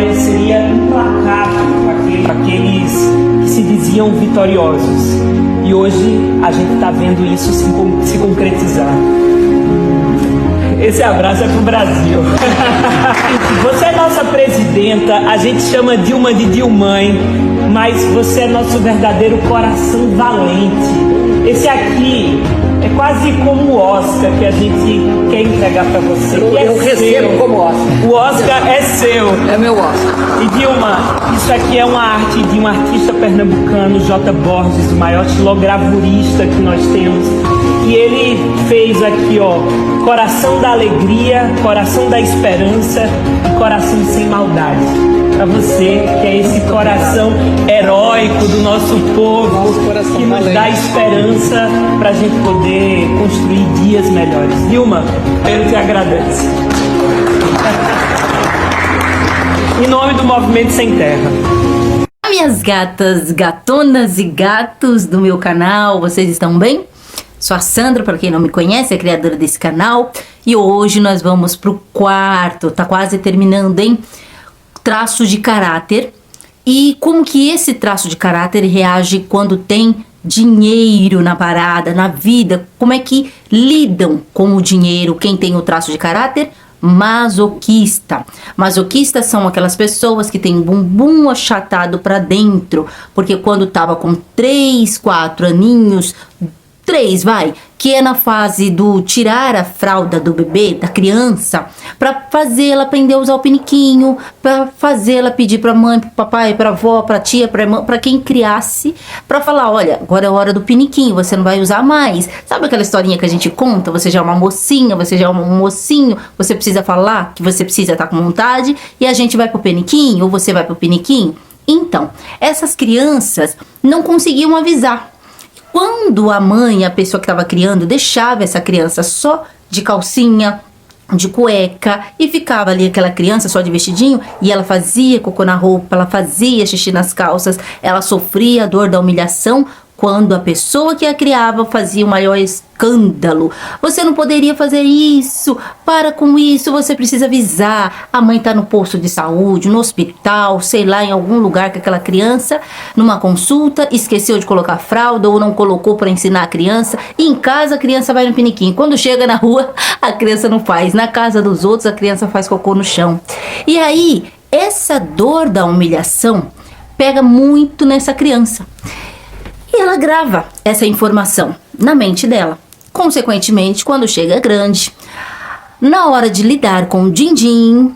vitória seria implacável para aqueles que se diziam vitoriosos. E hoje a gente está vendo isso se concretizar. Esse abraço é pro Brasil. Você é nossa presidenta, a gente chama Dilma de Dilmãe, mas você é nosso verdadeiro coração valente. Esse aqui é quase como o Oscar que a gente quer entregar para você. Eu recebo como Oscar. O Oscar é seu. É meu Oscar. E Dilma, isso aqui é uma arte de um artista pernambucano, J. Borges, o maior xilogravurista que nós temos. E ele fez aqui, ó, coração da alegria, coração da esperança e coração sem maldade. Para você, que é esse coração heróico do nosso povo, que nos dá esperança para a gente poder construir dias melhores. Dilma, eu te agradeço. Em nome do Movimento Sem Terra. Minhas gatas, gatonas e gatos do meu canal, vocês estão bem? Sou a Sandra, para quem não me conhece, é a criadora desse canal. E hoje nós vamos pro quarto, tá quase terminando, hein? Traço de caráter. E como que esse traço de caráter reage quando tem dinheiro na parada, na vida? Como é que lidam com o dinheiro quem tem o traço de caráter? Masoquista. Masoquistas são aquelas pessoas que têm bumbum achatado para dentro, porque quando tava com 3, 4 aninhos, 3, que é na fase do tirar a fralda do bebê, da criança, para fazê-la aprender a usar o piniquinho, para fazê-la pedir para mãe, para papai, para avó, para tia, para irmã, para quem criasse, para falar, olha, agora é a hora do piniquinho, você não vai usar mais. Sabe aquela historinha que a gente conta? Você já é uma mocinha, você já é um mocinho, você precisa falar que você precisa estar com vontade e a gente vai pro piniquinho ou você vai pro piniquinho? Então, essas crianças não conseguiam avisar. Quando a mãe, a pessoa que estava criando, deixava essa criança só de calcinha, de cueca, e ficava ali aquela criança só de vestidinho, e ela fazia cocô na roupa, ela fazia xixi nas calças, ela sofria a dor da humilhação, quando a pessoa que a criava fazia o maior escândalo. Você não poderia fazer isso, para com isso, você precisa avisar. A mãe está no posto de saúde, no hospital, sei lá, em algum lugar com aquela criança, numa consulta, esqueceu de colocar fralda ou não colocou para ensinar a criança. E em casa a criança vai no piniquinho. Quando chega na rua, a criança não faz. Na casa dos outros, a criança faz cocô no chão. E aí, essa dor da humilhação pega muito nessa criança. E ela grava essa informação na mente dela. Consequentemente, quando chega grande, na hora de lidar com o din-din,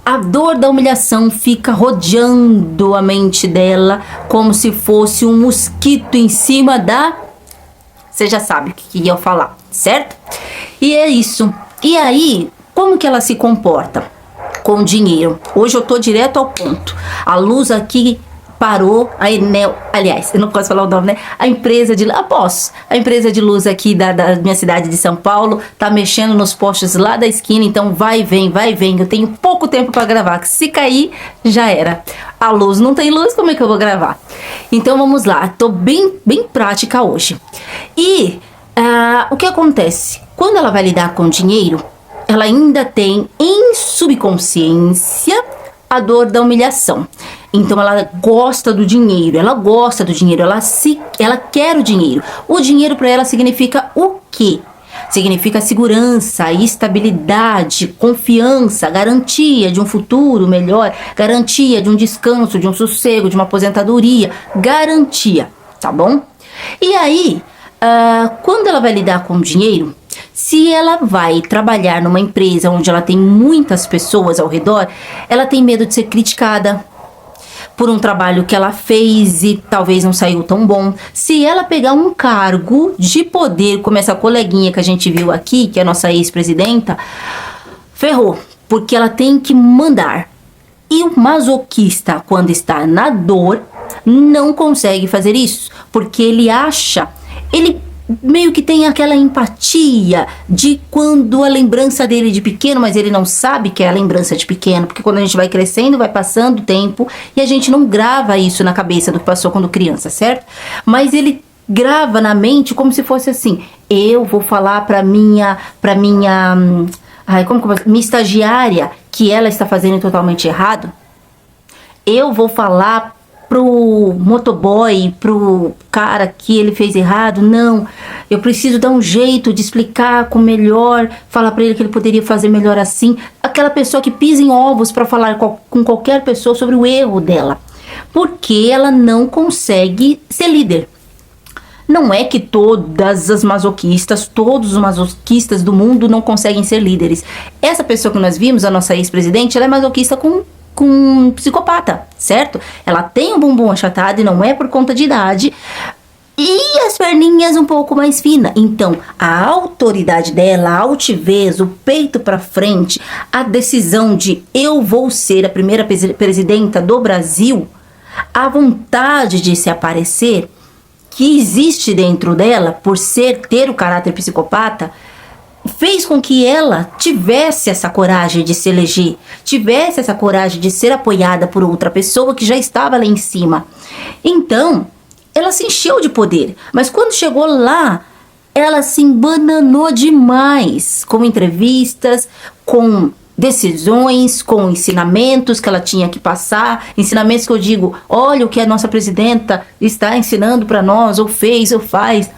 a dor da humilhação fica rodeando a mente dela como se fosse um mosquito em cima da... Você já sabe o que ia falar, certo? E é isso. E aí, como que ela se comporta com o dinheiro? Hoje eu tô direto ao ponto. A luz aqui parou, a Enel, aliás, eu não posso falar o nome, né? A empresa de a empresa de luz aqui da minha cidade de São Paulo tá mexendo nos postes lá da esquina, então vai e vem, eu tenho pouco tempo para gravar, que se cair, já era. A luz não tem luz, como é que eu vou gravar? Então vamos lá, tô bem prática hoje. E o que acontece? Quando ela vai lidar com dinheiro, ela ainda tem em subconsciência a dor da humilhação. Então ela gosta do dinheiro, ela quer o dinheiro. O dinheiro para ela significa o quê? Significa segurança, estabilidade, confiança, garantia de um futuro melhor, garantia de um descanso, de um sossego, de uma aposentadoria, garantia, tá bom? E aí, quando ela vai lidar com o dinheiro, se ela vai trabalhar numa empresa onde ela tem muitas pessoas ao redor, ela tem medo de ser criticada por um trabalho que ela fez e talvez não saiu tão bom. Se ela pegar um cargo de poder, como essa coleguinha que a gente viu aqui, que é a nossa ex-presidenta, ferrou, porque ela tem que mandar. E o masoquista, quando está na dor, não consegue fazer isso, porque ele meio que tem aquela empatia de quando a lembrança dele de pequeno, mas ele não sabe que é a lembrança de pequeno, porque quando a gente vai crescendo, vai passando o tempo e a gente não grava isso na cabeça do que passou quando criança, certo? Mas ele grava na mente como se fosse assim, eu vou falar pra minha estagiária que ela está fazendo totalmente errado? Eu vou falar pro motoboy, pro cara que ele fez errado? Não, eu preciso dar um jeito de explicar com melhor, falar pra ele que ele poderia fazer melhor assim. Aquela pessoa que pisa em ovos para falar com qualquer pessoa sobre o erro dela, porque ela não consegue ser líder. Não é que todos os masoquistas do mundo não conseguem ser líderes. Essa pessoa que nós vimos, a nossa ex-presidente, ela é masoquista com um psicopata, certo? Ela tem o bumbum achatado e não é por conta de idade. E as perninhas um pouco mais finas. Então, a autoridade dela, a altivez, o peito pra frente, a decisão de eu vou ser a primeira presidenta do Brasil, a vontade de se aparecer, que existe dentro dela, por ter o caráter psicopata, fez com que ela tivesse essa coragem de se eleger, tivesse essa coragem de ser apoiada por outra pessoa que já estava lá em cima. Então, ela se encheu de poder, mas quando chegou lá, ela se embananou demais, com entrevistas, com decisões, com ensinamentos que ela tinha que passar, ensinamentos que eu digo, olha o que a nossa presidenta está ensinando para nós, ou fez, ou faz,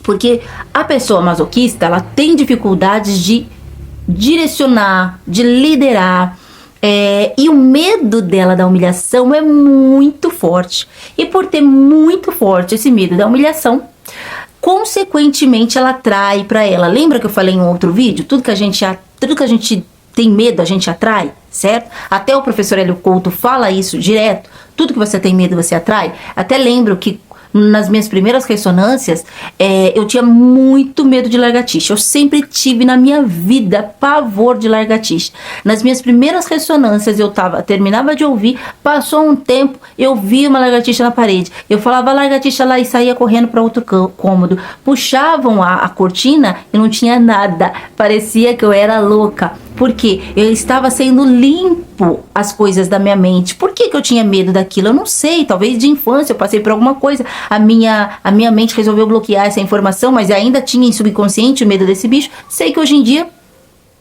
porque a pessoa masoquista, ela tem dificuldades de direcionar, de liderar, e o medo dela da humilhação é muito forte, e por ter muito forte esse medo da humilhação, consequentemente ela atrai para ela, lembra que eu falei em outro vídeo, tudo que a gente tem medo, a gente atrai, certo? Até o professor Hélio Couto fala isso direto. Tudo que você tem medo, você atrai. Até lembro que nas minhas primeiras ressonâncias, eu tinha muito medo de lagartixa. Eu sempre tive na minha vida pavor de lagartixa. Nas minhas primeiras ressonâncias, terminava de ouvir, passou um tempo, eu vi uma lagartixa na parede. Eu falava lagartixa lá e saía correndo para outro cômodo. Puxavam a cortina e não tinha nada. Parecia que eu era louca. Porque eu estava sendo limpo as coisas da minha mente. Por que eu tinha medo daquilo? Eu não sei, talvez de infância eu passei por alguma coisa. A minha mente resolveu bloquear essa informação, mas ainda tinha em subconsciente o medo desse bicho. Sei que hoje em dia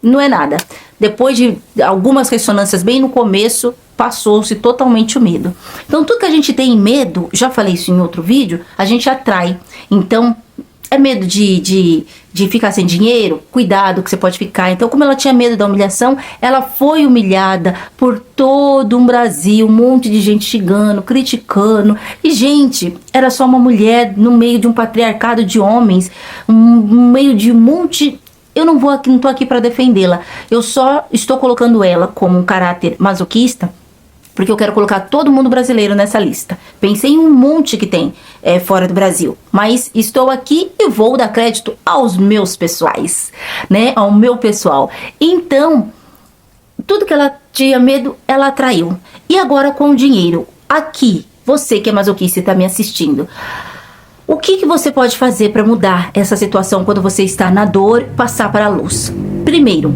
não é nada. Depois de algumas ressonâncias bem no começo, passou-se totalmente o medo. Então tudo que a gente tem medo, já falei isso em outro vídeo, a gente atrai. Então é medo de ficar sem dinheiro? Cuidado que você pode ficar. Então, como ela tinha medo da humilhação, ela foi humilhada por todo um Brasil, um monte de gente chegando, criticando. E, gente, era só uma mulher no meio de um patriarcado de homens, no meio de um monte... Eu não tô aqui para defendê-la. Eu só estou colocando ela como um caráter masoquista, porque eu quero colocar todo mundo brasileiro nessa lista. Pensei em um monte que tem fora do Brasil, mas estou aqui e vou dar crédito aos meus pessoais, né? Ao meu pessoal. Então, tudo que ela tinha medo, ela atraiu. E agora com o dinheiro. Aqui, você que é masoquista e está me assistindo, o que você pode fazer para mudar essa situação quando você está na dor, passar para a luz? Primeiro,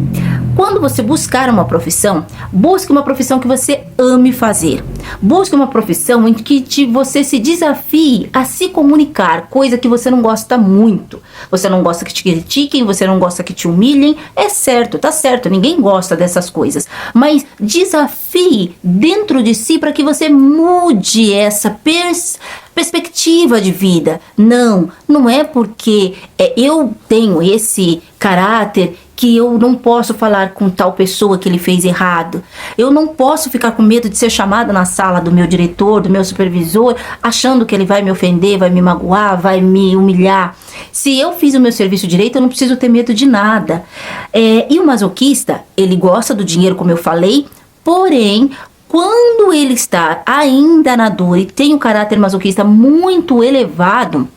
quando você buscar uma profissão, busque uma profissão que você ame fazer. Busque uma profissão em que você se desafie a se comunicar, coisa que você não gosta muito. Você não gosta que te critiquem, você não gosta que te humilhem. É certo, tá certo, ninguém gosta dessas coisas. Mas desafie dentro de si para que você mude essa perspectiva de vida. Não é porque eu tenho esse caráter que eu não posso falar com tal pessoa que ele fez errado. Eu não posso ficar com medo de ser chamada na sala do meu diretor, do meu supervisor, achando que ele vai me ofender, vai me magoar, vai me humilhar. Se eu fiz o meu serviço direito, eu não preciso ter medo de nada. E o masoquista, ele gosta do dinheiro, como eu falei, porém, quando ele está ainda na dor e tem um caráter masoquista muito elevado,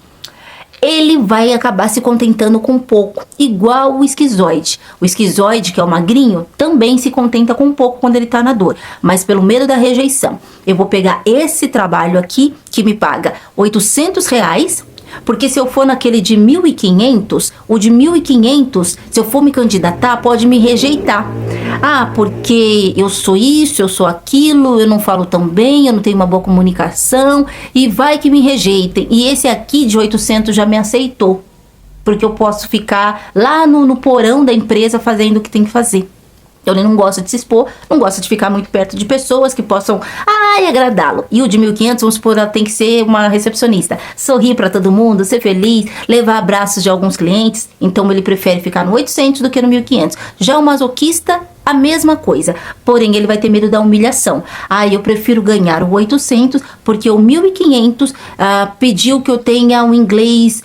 ele vai acabar se contentando com pouco, igual o esquizoide. O esquizoide, que é o magrinho, também se contenta com pouco quando ele está na dor, mas pelo medo da rejeição. Eu vou pegar esse trabalho aqui, que me paga R$800, porque se eu for naquele de 1.500, o de 1.500, se eu for me candidatar, pode me rejeitar. Ah, porque eu sou isso, eu sou aquilo, eu não falo tão bem, eu não tenho uma boa comunicação, e vai que me rejeitem. E esse aqui de 800 já me aceitou, porque eu posso ficar lá no porão da empresa fazendo o que tem que fazer. Então ele não gosta de se expor, não gosta de ficar muito perto de pessoas que possam, agradá-lo. E o de 1.500, vamos supor, ela tem que ser uma recepcionista. Sorrir para todo mundo, ser feliz, levar abraços de alguns clientes. Então ele prefere ficar no 800 do que no 1.500. Já o masoquista, a mesma coisa. Porém, ele vai ter medo da humilhação. Eu prefiro ganhar o 800 porque o 1.500 pediu que eu tenha um inglês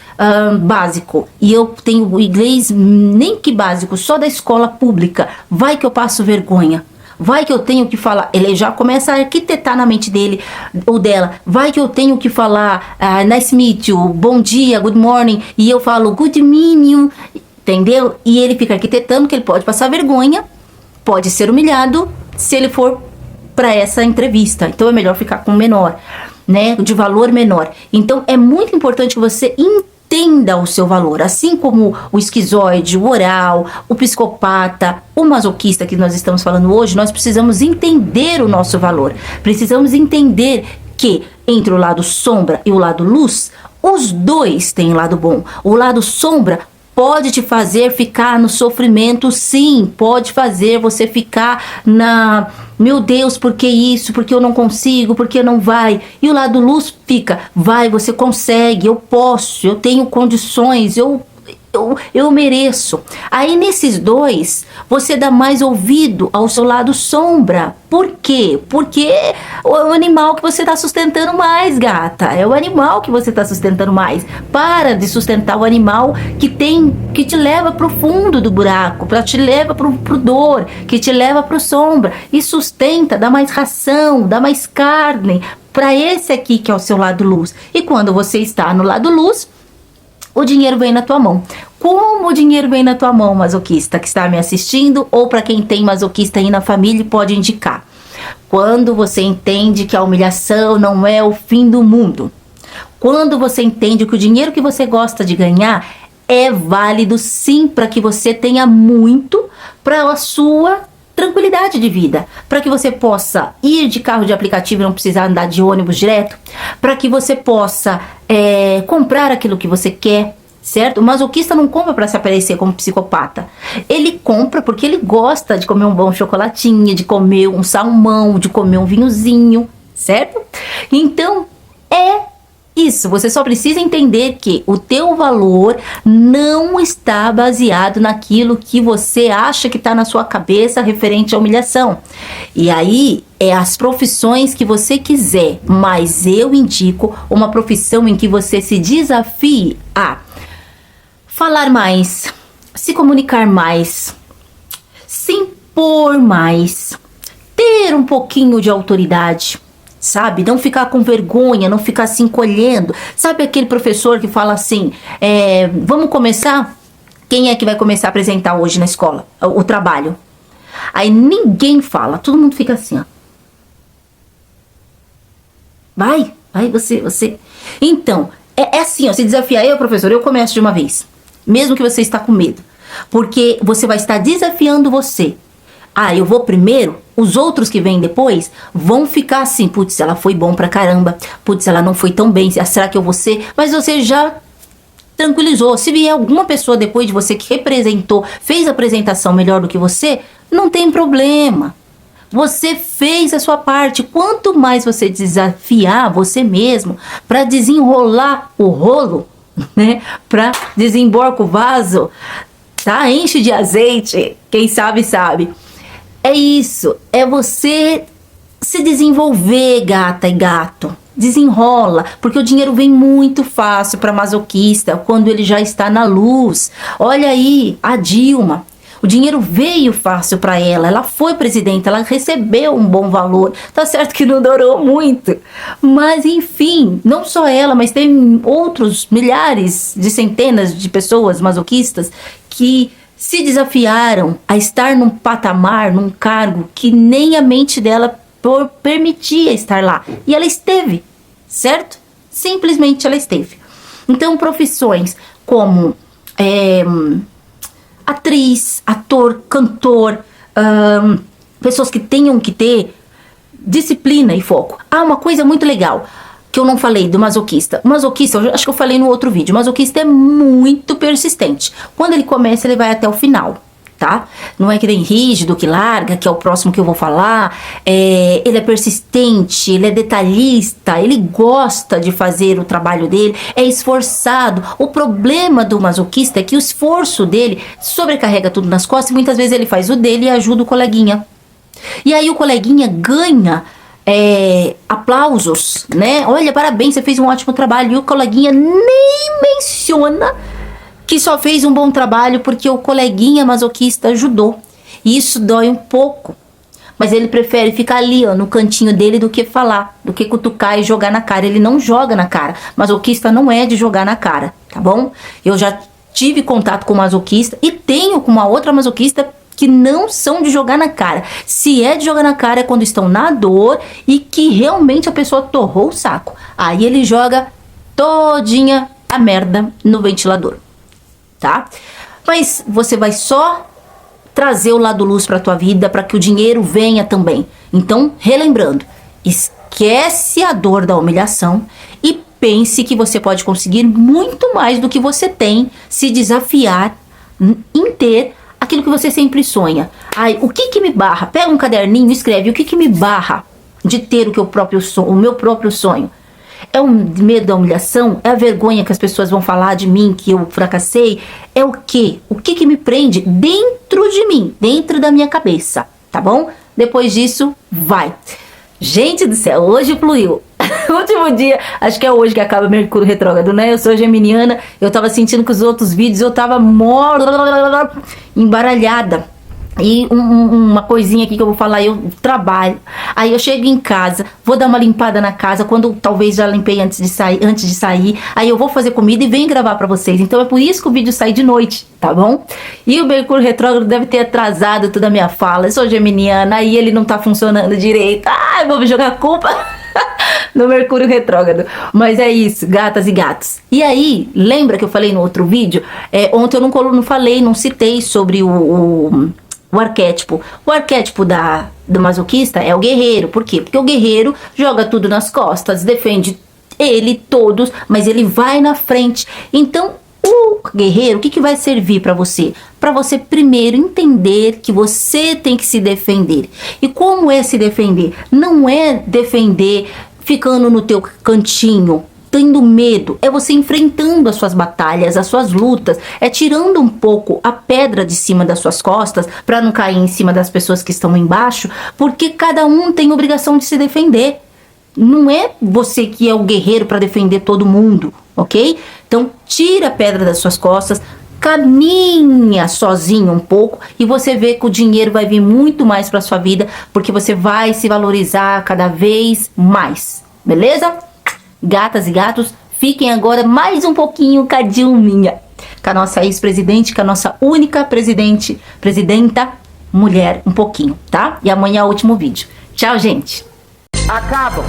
básico. E eu tenho o inglês nem que básico, só da escola pública. Vai que eu passo vergonha. Vai que eu tenho que falar. Ele já começa a arquitetar na mente dele ou dela. Vai que eu tenho que falar nice meet you, bom dia, good morning. E eu falo good morning, entendeu? E ele fica arquitetando que ele pode passar vergonha, pode ser humilhado se ele for para essa entrevista. Então é melhor ficar com menor, né? De valor menor. Então é muito importante que você entenda o seu valor. Assim como o esquizoide, o oral, o psicopata, o masoquista que nós estamos falando hoje, nós precisamos entender o nosso valor. Precisamos entender que entre o lado sombra e o lado luz, os dois têm lado bom. O lado sombra pode te fazer ficar no sofrimento, sim. Pode fazer você ficar meu Deus, por que isso? Por que eu não consigo? Por que não vai? E o lado luz fica, vai, você consegue, eu posso, eu tenho condições, eu mereço. Aí nesses dois, você dá mais ouvido ao seu lado sombra. Por quê? Porque é o animal que você está sustentando mais, gata. É o animal que você está sustentando mais. Para de sustentar o animal que te leva pro fundo do buraco, te leva pro dor, que te leva pro sombra. E sustenta, dá mais ração, dá mais carne para esse aqui que é o seu lado luz. E quando você está no lado luz, o dinheiro vem na tua mão. Como o dinheiro vem na tua mão, masoquista que está me assistindo, ou para quem tem masoquista aí na família pode indicar? Quando você entende que a humilhação não é o fim do mundo. Quando você entende que o dinheiro que você gosta de ganhar é válido sim para que você tenha muito para a sua tranquilidade de vida, para que você possa ir de carro de aplicativo e não precisar andar de ônibus direto, para que você possa comprar aquilo que você quer, certo? O masoquista não compra para se aparecer como psicopata. Ele compra porque ele gosta de comer um bom chocolatinho, de comer um salmão, de comer um vinhozinho, certo? Então, isso, você só precisa entender que o teu valor não está baseado naquilo que você acha que está na sua cabeça referente à humilhação. E aí, as profissões que você quiser, mas eu indico uma profissão em que você se desafie a falar mais, se comunicar mais, se impor mais, ter um pouquinho de autoridade. Sabe, não ficar com vergonha, não ficar se encolhendo. Sabe aquele professor que fala assim, vamos começar? Quem é que vai começar a apresentar hoje na escola? O trabalho. Aí ninguém fala, todo mundo fica assim, ó. Vai, você. Então, é assim, ó, se desafiar eu, professor, eu começo de uma vez. Mesmo que você está com medo. Porque você vai estar desafiando você. Eu vou primeiro, os outros que vêm depois vão ficar assim, putz, ela foi bom pra caramba, putz, ela não foi tão bem, será que eu vou ser? Mas você já tranquilizou. Se vier alguma pessoa depois de você que representou, fez a apresentação melhor do que você, não tem problema. Você fez a sua parte. Quanto mais você desafiar você mesmo para desenrolar o rolo, né? Para desemborcar o vaso, tá? Enche de azeite, quem sabe, sabe. É isso, é você se desenvolver, gata e gato. Desenrola, porque o dinheiro vem muito fácil para masoquista quando ele já está na luz. Olha aí, a Dilma. O dinheiro veio fácil para ela. Ela foi presidente, ela recebeu um bom valor. Tá certo que não durou muito. Mas enfim, não só ela, mas tem outros milhares de centenas de pessoas masoquistas que se desafiaram a estar num patamar, num cargo que nem a mente dela permitia estar lá. E ela esteve, certo? Simplesmente ela esteve. Então, profissões como atriz, ator, cantor, pessoas que tenham que ter disciplina e foco. Uma coisa muito legal que eu não falei do masoquista. O masoquista, eu acho que eu falei no outro vídeo, o masoquista é muito persistente. Quando ele começa, ele vai até o final, tá? Não é que nem rígido, que larga, que é o próximo que eu vou falar. Ele é persistente, ele é detalhista, ele gosta de fazer o trabalho dele, é esforçado. O problema do masoquista é que o esforço dele sobrecarrega tudo nas costas e muitas vezes ele faz o dele e ajuda o coleguinha. E aí o coleguinha ganha aplausos, né? Olha, parabéns, você fez um ótimo trabalho. E o coleguinha nem menciona que só fez um bom trabalho porque o coleguinha masoquista ajudou. E isso dói um pouco. Mas ele prefere ficar ali, ó, no cantinho dele do que falar, do que cutucar e jogar na cara. Ele não joga na cara. Masoquista não é de jogar na cara, tá bom? Eu já tive contato com masoquista e tenho com uma outra masoquista que não são de jogar na cara. Se é de jogar na cara é quando estão na dor e que realmente a pessoa torrou o saco. Aí ele joga todinha a merda no ventilador, tá? Mas você vai só trazer o lado luz pra tua vida, para que o dinheiro venha também. Então, relembrando, esquece a dor da humilhação e pense que você pode conseguir muito mais do que você tem, se desafiar em ter aquilo que você sempre sonha. Ai, o que me barra? Pega um caderninho e escreve o que me barra de ter o meu próprio sonho. É o medo da humilhação? É a vergonha que as pessoas vão falar de mim, que eu fracassei? É o quê? O que me prende dentro de mim, dentro da minha cabeça, tá bom? Depois disso, vai. Gente do céu, hoje fluiu. Último dia, acho que é hoje que acaba Mercúrio retrógrado, né? Eu sou geminiana, eu tava sentindo que os outros vídeos eu tava embaralhada. E uma coisinha aqui que eu vou falar, eu trabalho, aí eu chego em casa, vou dar uma limpada na casa, quando talvez já limpei antes de sair, aí eu vou fazer comida e venho gravar pra vocês. Então é por isso que o vídeo sai de noite, tá bom? E o Mercúrio retrógrado deve ter atrasado toda a minha fala. Eu sou geminiana, aí ele não tá funcionando direito. Eu vou jogar a culpa no Mercúrio retrógrado. Mas é isso, gatas e gatos. E aí, lembra que eu falei no outro vídeo? Ontem eu não falei, não citei sobre o arquétipo. O arquétipo do masoquista é o guerreiro. Por quê? Porque o guerreiro joga tudo nas costas, defende ele, todos, mas ele vai na frente. Então, o guerreiro, o que vai servir para você? Para você primeiro entender que você tem que se defender. E como é se defender? Não é defender ficando no teu cantinho, tendo medo, é você enfrentando as suas batalhas, as suas lutas, é tirando um pouco a pedra de cima das suas costas para não cair em cima das pessoas que estão embaixo, porque cada um tem obrigação de se defender. Não é você que é o guerreiro para defender todo mundo, ok? Então tira a pedra das suas costas, caminha sozinho um pouco e você vê que o dinheiro vai vir muito mais para sua vida, porque você vai se valorizar cada vez mais, beleza? Gatas e gatos, fiquem agora mais um pouquinho com a Dilminha, com a nossa ex-presidente, com a nossa única presidenta mulher, um pouquinho, tá? E amanhã é o último vídeo. Tchau, gente! Acabam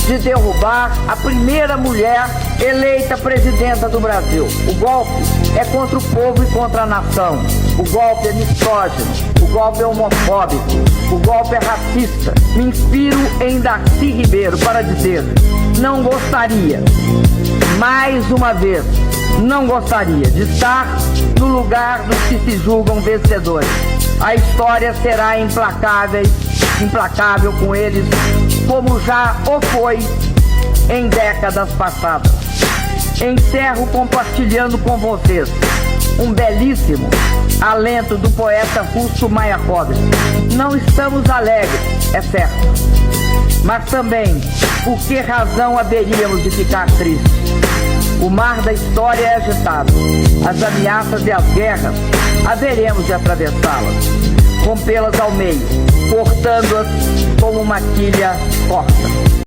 de derrubar a primeira mulher eleita presidenta do Brasil. O golpe é contra o povo e contra a nação. O golpe é misógino, o golpe é homofóbico, o golpe é racista. Me inspiro em Darcy Ribeiro para dizer: não gostaria, mais uma vez, não gostaria de estar no lugar dos que se julgam vencedores. A história será implacável com eles, como já o foi em décadas passadas. Encerro compartilhando com vocês um belíssimo alento do poeta russo Mayakovsky. Não estamos alegres, é certo, mas também, por que razão haveríamos de ficar tristes? O mar da história é agitado, as ameaças e as guerras haveremos de atravessá-las, rompê-las ao meio, cortando-as como uma quilha corta.